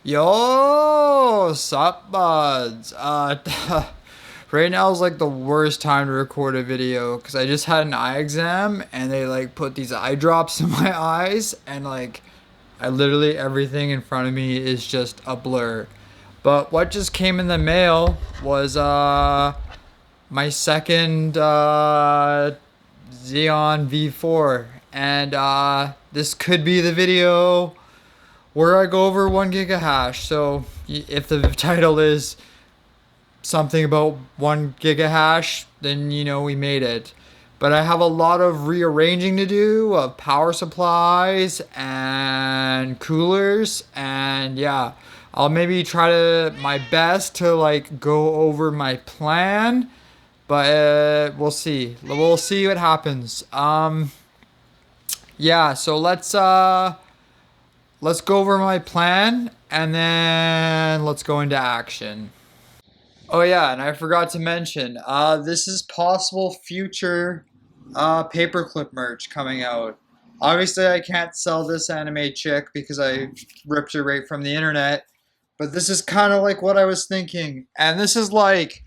Yo, sup buds? Right now is like the worst time to record a video because I just had an eye exam and they like put these eye drops in my eyes and like I literally everything in front of me is just a blur. But what just came in the mail was my second Xeon V4 and this could be the video where I go over 1 gigahash. So if the title is something about 1 gigahash, then you know we made it. But I have a lot of rearranging to do of power supplies and coolers, and yeah, I'll maybe try to my best to like go over my plan, but we'll see. We'll see what happens. Yeah, so let's go over my plan and then let's go into action. Oh yeah, and I forgot to mention, this is possible future Paperclip merch coming out. Obviously, I can't sell this anime chick because I ripped it right from the internet, but this is kind of like what I was thinking. And this is like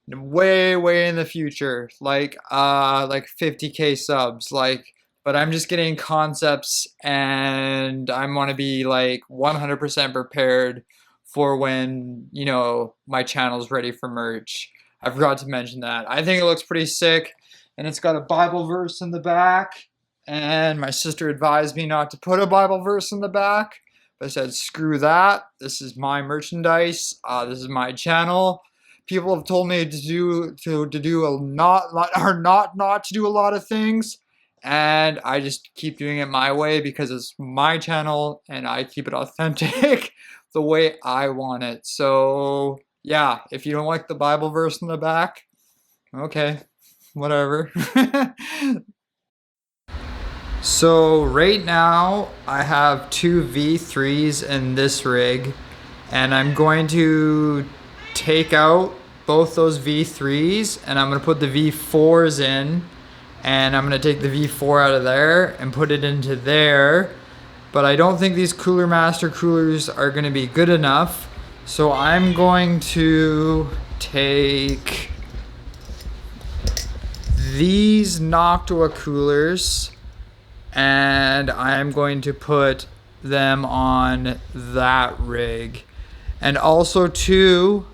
way, way in the future, like 50K subs, like, but I'm just getting concepts and I want to be like 100% prepared for when, you know, my channel's ready for merch. I forgot to mention that. I think it looks pretty sick and it's got a Bible verse in the back, and my sister advised me not to put a Bible verse in the back, but I said screw that. This is my merchandise. This is my channel. People have told me to do a not to do a lot of things, and I just keep doing it my way because it's my channel and I keep it authentic the way I want it. So yeah, if you don't like the Bible verse in the back, okay, whatever. So right now I have two V3s in this rig, and I'm going to take out both those V3s and I'm going to put the V4s in, and I'm going to take the V4 out of there and put it into there. But I don't think these Cooler Master coolers are going to be good enough, so I'm going to take these Noctua coolers and I'm going to put them on that rig. And also too,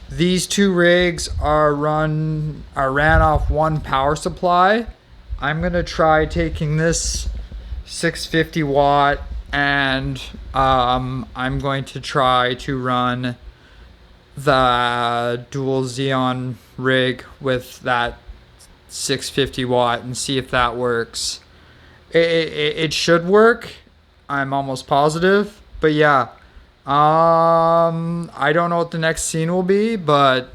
these two rigs are ran off one power supply. I'm gonna try taking this 650 watt and I'm going to try to run the dual Xeon rig with that 650 watt and see if that works. It should work. I'm almost positive. But yeah, I don't know what the next scene will be, but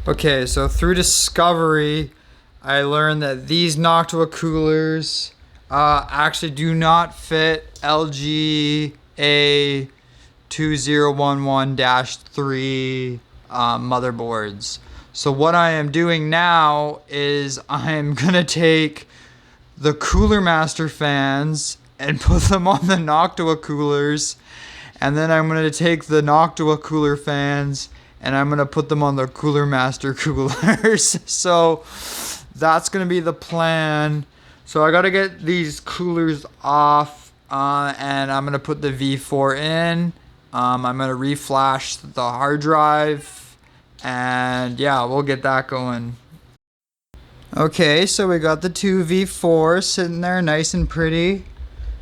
okay, so through discovery, I learned that these Noctua coolers actually do not fit LG A2011-3 motherboards. So what I am doing now is I'm gonna take the Cooler Master fans and put them on the Noctua coolers, and then I'm gonna take the Noctua cooler fans and I'm gonna put them on the Cooler Master coolers. So that's gonna be the plan. So I gotta get these coolers off, and I'm gonna put the V4 in. I'm gonna reflash the hard drive, and yeah, we'll get that going. Okay, so we got the two V4s sitting there nice and pretty.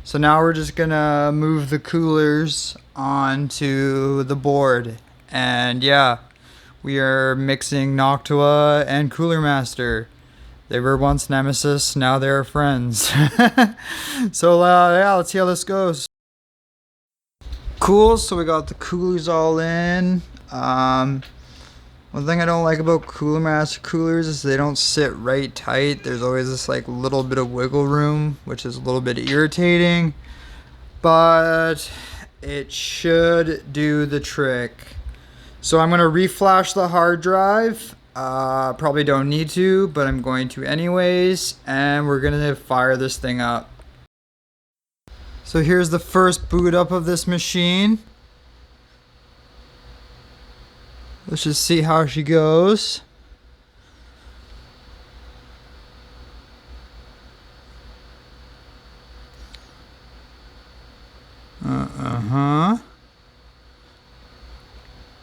So now we're just gonna move the coolers onto the board. And yeah, we are mixing Noctua and Cooler Master. They were once nemesis, now they're friends. So yeah, let's see how this goes. Cool, so we got the coolers all in. One thing I don't like about Cooler Master coolers is they don't sit right tight. There's always this like little bit of wiggle room, which is a little bit irritating, but it should do the trick. So I'm gonna reflash the hard drive. Probably don't need to, but I'm going to anyways, and we're gonna fire this thing up. So here's the first boot up of this machine. Let's just see how she goes.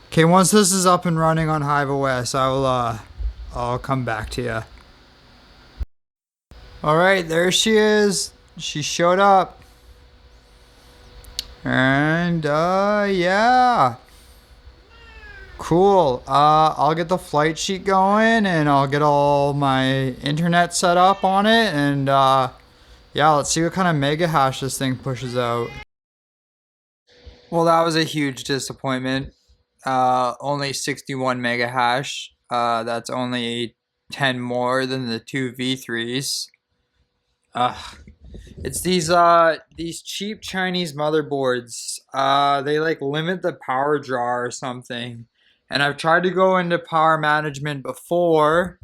Okay, once this is up and running on Hive OS, I'll come back to you. All right, there she is. She showed up. And yeah. Cool. I'll get the flight sheet going and I'll get all my internet set up on it, and yeah, let's see what kind of mega hash this thing pushes out. Well, that was a huge disappointment. Only 61 mega hash. That's only 10 more than the two V3s. It's these cheap Chinese motherboards. They like limit the power draw or something. And I've tried to go into power management before,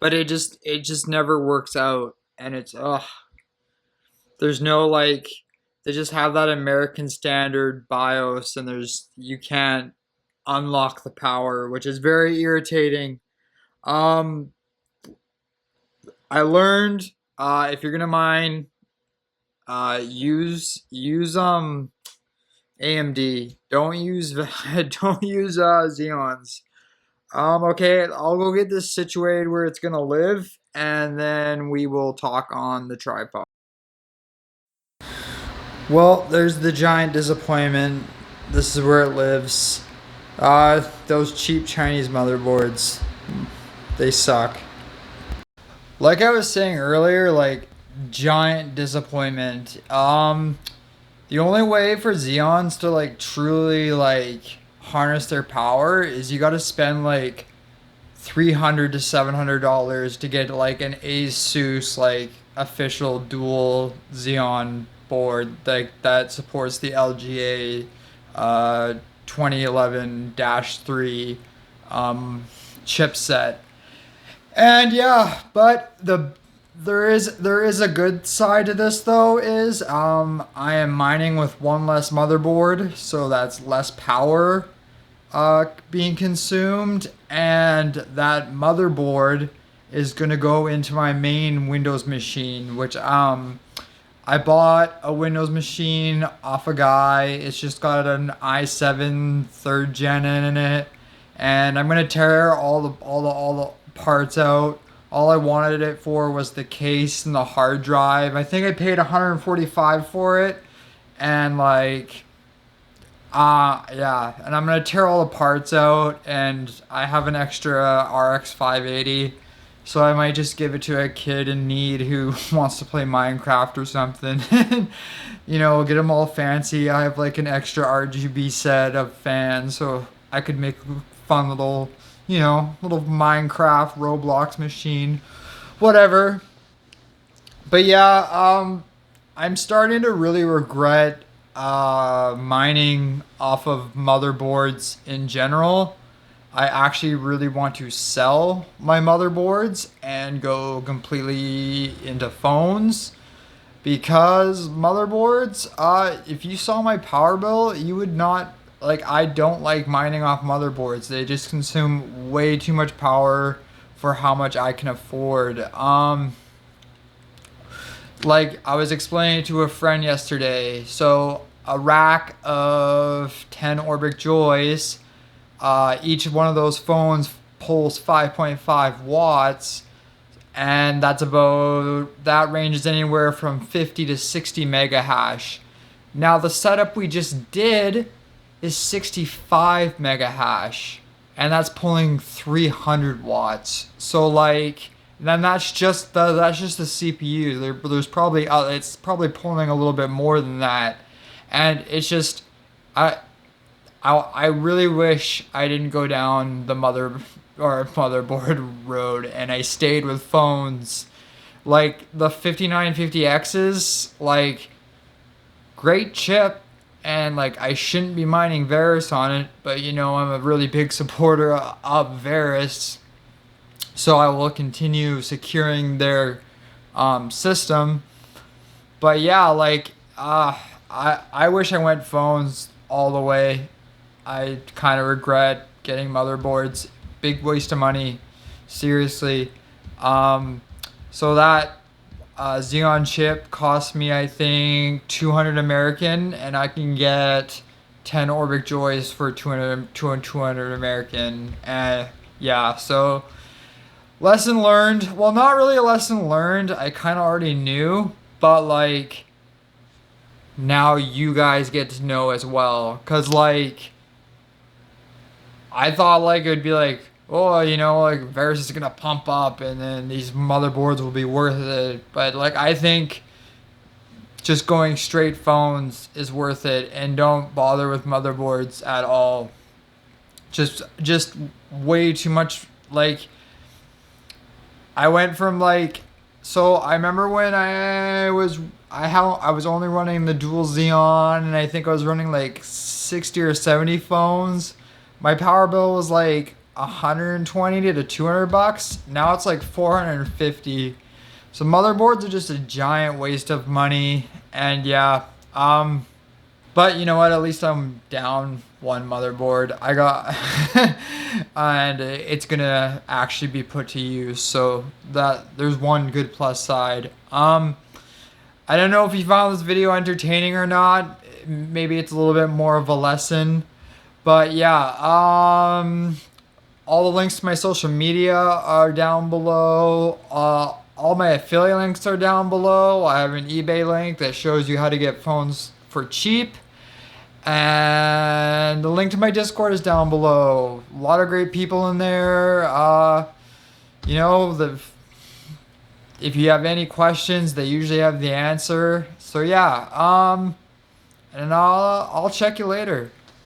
but it just never works out. And it's there's no like, they just have that American standard BIOS, and you can't unlock the power, which is very irritating. I learned if you're gonna mine, use AMD. Don't use don't use Xeons. Okay, I'll go get this situated where it's gonna live, and then we will talk on the tripod. Well, there's the giant disappointment. This is where it lives. Those cheap Chinese motherboards, they suck. Like I was saying earlier, like, giant disappointment. The only way for Xeons to like truly like harness their power is you got to spend like $300 to $700 to get like an Asus like official dual Xeon board like that supports the LGA 2011-3 chipset. And yeah, but there is a good side to this though, is I am mining with one less motherboard, so that's less power being consumed, and that motherboard is gonna go into my main Windows machine, which I bought a Windows machine off a guy. It's just got an i7 3rd gen in it, and I'm gonna tear all the parts out. All I wanted it for was the case and the hard drive. I think I paid $145 for it, and like, yeah. And I'm gonna tear all the parts out, and I have an extra RX 580. So I might just give it to a kid in need who wants to play Minecraft or something. You know, get them all fancy. I have like an extra RGB set of fans, so I could make a fun little, you know, little Minecraft Roblox machine, whatever. But yeah, I'm starting to really regret mining off of motherboards in general. I actually really want to sell my motherboards and go completely into phones, because motherboards, if you saw my power bill, you would not, like, I don't like mining off motherboards. They just consume way too much power for how much I can afford. Like I was explaining to a friend yesterday, so a rack of 10 Orbic Joys, each one of those phones pulls 5.5 watts, and that ranges anywhere from 50 to 60 mega hash. Now the setup we just did is 65 mega hash, and that's pulling 300 watts. So like, then that's just the CPU. There's probably it's probably pulling a little bit more than that, and it's just I really wish I didn't go down the motherboard road and I stayed with phones. Like the 5950Xs, like, great chip, and like I shouldn't be mining Verus on it, but you know, I'm a really big supporter of Verus, so I will continue securing their system. But yeah, like I wish I went phones all the way. I kind of regret getting motherboards. Big waste of money, seriously. Um, so that Xeon chip cost me, I think, 200 American, and I can get 10 Orbic Joys for 200 American. And yeah, so lesson learned. Well, not really a lesson learned. I kind of already knew, but like now you guys get to know as well. Cause like I thought like it would be like, oh, you know, like Verus is gonna pump up and then these motherboards will be worth it. But like I think just going straight phones is worth it, and don't bother with motherboards at all. Just way too much. Like I went from like, so I remember when I was only running the dual Xeon, and I think I was running like 60 or 70 phones. My power bill was like 120 to 200 bucks. Now it's like 450. So motherboards are just a giant waste of money. And yeah, but you know what? At least I'm down one motherboard. I got, and it's gonna actually be put to use. So that there's one good plus side. I don't know if you found this video entertaining or not. Maybe it's a little bit more of a lesson. But yeah, all the links to my social media are down below. All my affiliate links are down below. I have an eBay link that shows you how to get phones for cheap. And the link to my Discord is down below. A lot of great people in there. You know, if you have any questions, they usually have the answer. So yeah, and I'll check you later.